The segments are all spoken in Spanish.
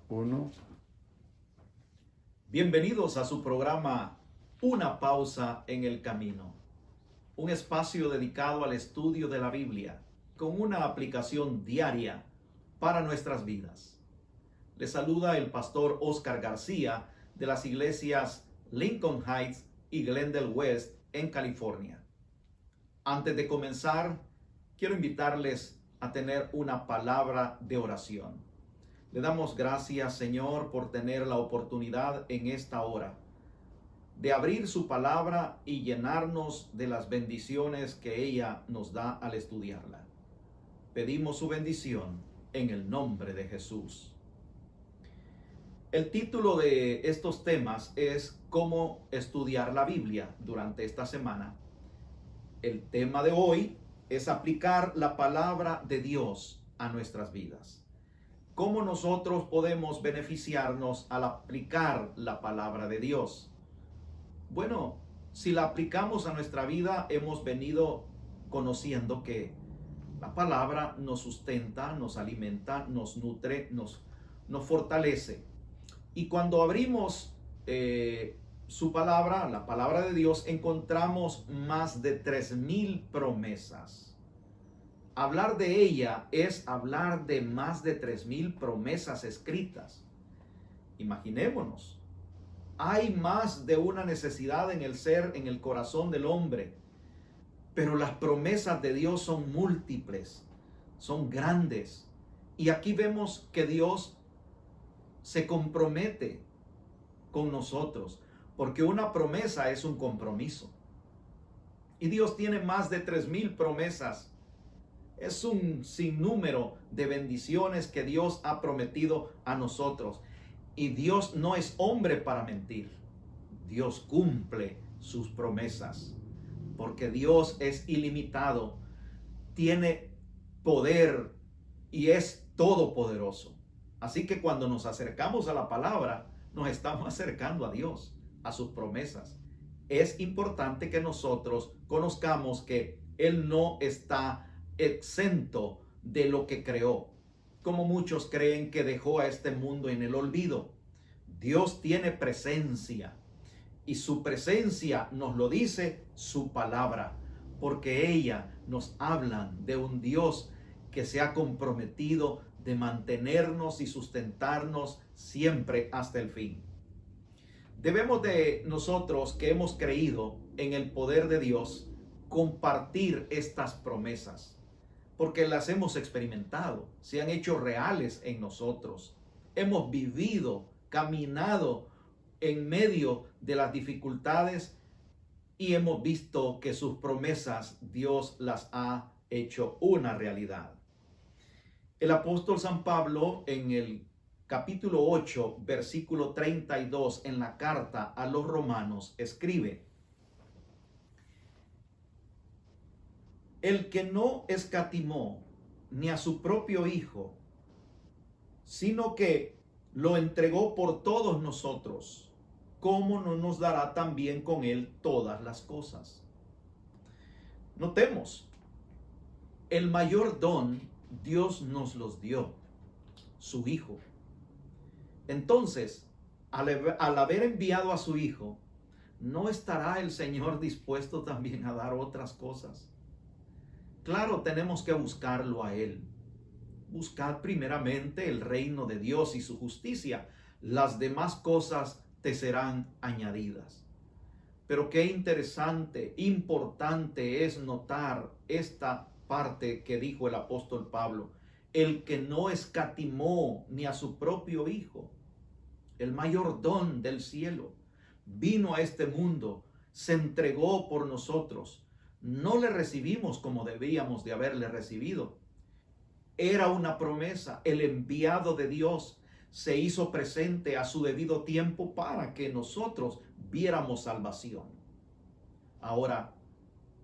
Uno. Bienvenidos a su programa Una pausa en el camino, un espacio dedicado al estudio de la Biblia con una aplicación diaria para nuestras vidas. Les saluda el pastor Oscar García de las iglesias Lincoln Heights y Glendale West en California. Antes de comenzar, quiero invitarles a tener una palabra de oración. Le damos gracias, Señor, por tener la oportunidad en esta hora de abrir su palabra y llenarnos de las bendiciones que ella nos da al estudiarla. Pedimos su bendición en el nombre de Jesús. El título de estos temas es cómo estudiar la Biblia durante esta semana. El tema de hoy es aplicar la palabra de Dios a nuestras vidas. ¿Cómo nosotros podemos beneficiarnos al aplicar la palabra de Dios? Bueno, si la aplicamos a nuestra vida, hemos venido conociendo que la palabra nos sustenta, nos alimenta, nos nutre, nos fortalece. Y cuando abrimos su palabra, la palabra de Dios, encontramos más de 3,000 promesas. Hablar de ella es hablar de más de 3,000 promesas escritas. Imaginémonos, hay más de una necesidad en el ser, en el corazón del hombre, pero las promesas de Dios son múltiples, son grandes. Y aquí vemos que Dios se compromete con nosotros, porque una promesa es un compromiso. Y Dios tiene más de 3,000 promesas. Es un sinnúmero de bendiciones que Dios ha prometido a nosotros. Y Dios no es hombre para mentir. Dios cumple sus promesas. Porque Dios es ilimitado, tiene poder y es todopoderoso. Así que cuando nos acercamos a la palabra, nos estamos acercando a Dios, a sus promesas. Es importante que nosotros conozcamos que Él no está exento de lo que creó, como muchos creen que dejó a este mundo en el olvido. Dios tiene presencia y su presencia nos lo dice su palabra, porque ella nos habla de un Dios que se ha comprometido de mantenernos y sustentarnos siempre hasta el fin. Debemos de nosotros que hemos creído en el poder de Dios compartir estas promesas, porque las hemos experimentado, se han hecho reales en nosotros. Hemos vivido, caminado en medio de las dificultades y hemos visto que sus promesas Dios las ha hecho una realidad. El apóstol San Pablo en el capítulo 8, versículo 32 en la carta a los romanos escribe: el que no escatimó ni a su propio Hijo, sino que lo entregó por todos nosotros, ¿cómo no nos dará también con él todas las cosas? Notemos, el mayor don Dios nos los dio, su Hijo. Entonces, al haber enviado a su Hijo, ¿no estará el Señor dispuesto también a dar otras cosas? Claro, tenemos que buscarlo a Él. Buscad primeramente el reino de Dios y su justicia. Las demás cosas te serán añadidas. Pero qué interesante, importante es notar esta parte que dijo el apóstol Pablo. El que no escatimó ni a su propio Hijo, el mayor don del cielo, vino a este mundo, se entregó por nosotros. No le recibimos como debíamos de haberle recibido. Era una promesa. El enviado de Dios se hizo presente a su debido tiempo para que nosotros viéramos salvación. Ahora,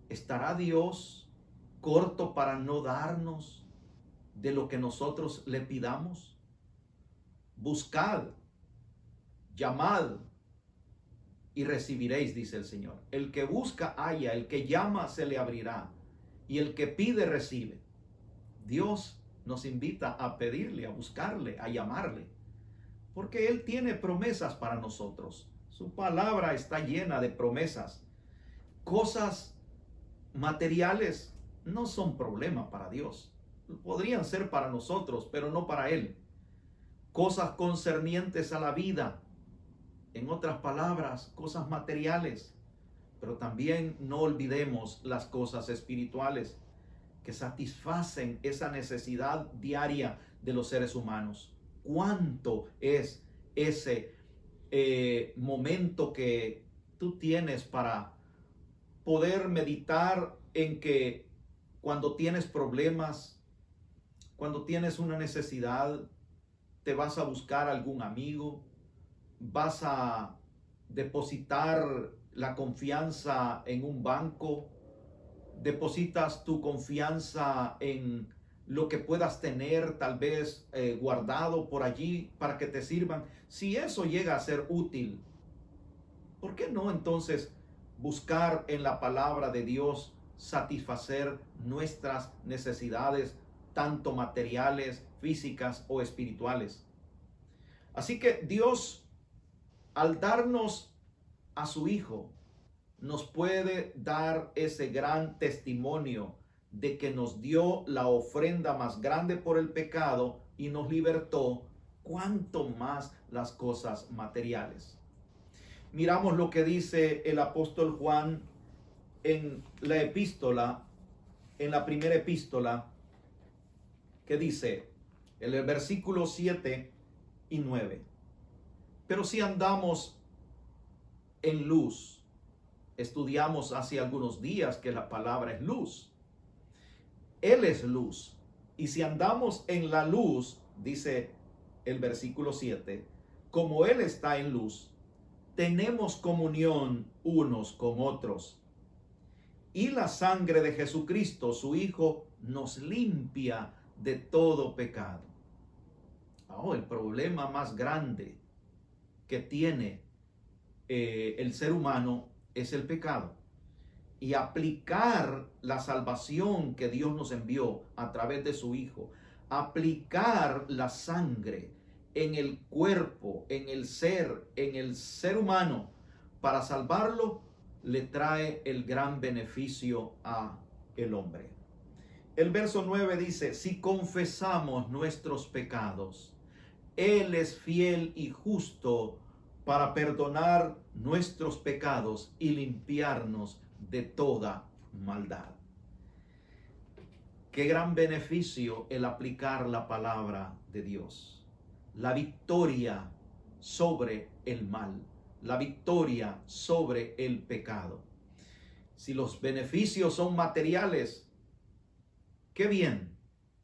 ¿estará Dios corto para no darnos de lo que nosotros le pidamos? Buscad, llamad y recibiréis, dice el Señor. El que busca halla, el que llama se le abrirá, y el que pide recibe. Dios nos invita a pedirle, a buscarle, a llamarle. porque Él tiene promesas para nosotros. Su palabra está llena de promesas. Cosas materiales no son problema para Dios. Podrían ser para nosotros, pero no para Él. Cosas concernientes a la vida, en otras palabras, cosas materiales. Pero también no olvidemos las cosas espirituales que satisfacen esa necesidad diaria de los seres humanos. ¿Cuánto es ese momento que tú tienes para poder meditar en que cuando tienes problemas, cuando tienes una necesidad, te vas a buscar a algún amigo, vas a depositar la confianza en un banco, depositas tu confianza en lo que puedas tener tal vez guardado por allí para que te sirvan? Si eso llega a ser útil, ¿por qué no entonces buscar en la palabra de Dios satisfacer nuestras necesidades, tanto materiales, físicas o espirituales? Así que Dios, al darnos a su Hijo, nos puede dar ese gran testimonio de que nos dio la ofrenda más grande por el pecado y nos libertó, cuanto más las cosas materiales. Miramos lo que dice el apóstol Juan en la epístola, en la primera epístola, que dice en el versículo 7 y 9: pero si andamos en luz, estudiamos hace algunos días que la palabra es luz. Él es luz. Y si andamos en la luz, dice el versículo 7, como Él está en luz, tenemos comunión unos con otros. Y la sangre de Jesucristo, su Hijo, nos limpia de todo pecado. El problema más grande que tiene el ser humano es el pecado. Y aplicar la salvación que Dios nos envió a través de su Hijo, aplicar la sangre en el cuerpo, en el ser humano, para salvarlo, le trae el gran beneficio a el hombre. El verso 9 dice: si confesamos nuestros pecados, Él es fiel y justo para perdonar nuestros pecados y limpiarnos de toda maldad. Qué gran beneficio el aplicar la palabra de Dios. La victoria sobre el mal, la victoria sobre el pecado. Si los beneficios son materiales, qué bien.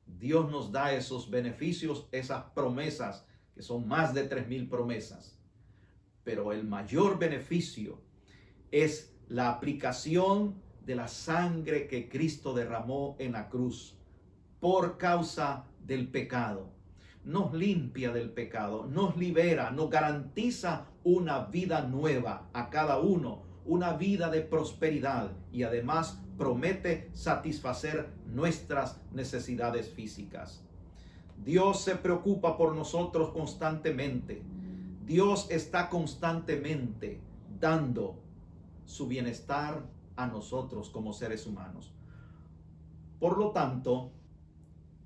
Dios nos da esos beneficios, esas promesas, que son más de 3,000 promesas. Pero el mayor beneficio es la aplicación de la sangre que Cristo derramó en la cruz por causa del pecado. Nos limpia del pecado, nos libera, nos garantiza una vida nueva a cada uno, una vida de prosperidad, y además promete satisfacer nuestras necesidades físicas. Dios se preocupa por nosotros constantemente. Dios está constantemente dando su bienestar a nosotros como seres humanos. Por lo tanto,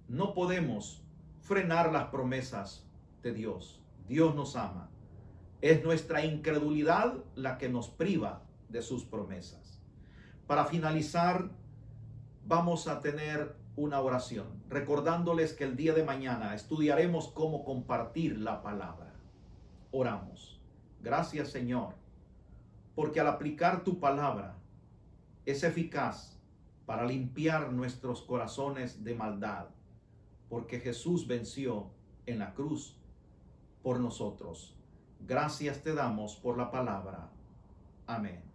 no podemos frenar las promesas de Dios. Dios nos ama. Es nuestra incredulidad la que nos priva de sus promesas. Para finalizar, vamos a tener una oración, recordándoles que el día de mañana estudiaremos cómo compartir la palabra. Oramos. Gracias, Señor, porque al aplicar tu palabra es eficaz para limpiar nuestros corazones de maldad, porque Jesús venció en la cruz por nosotros. Gracias te damos por la palabra. Amén.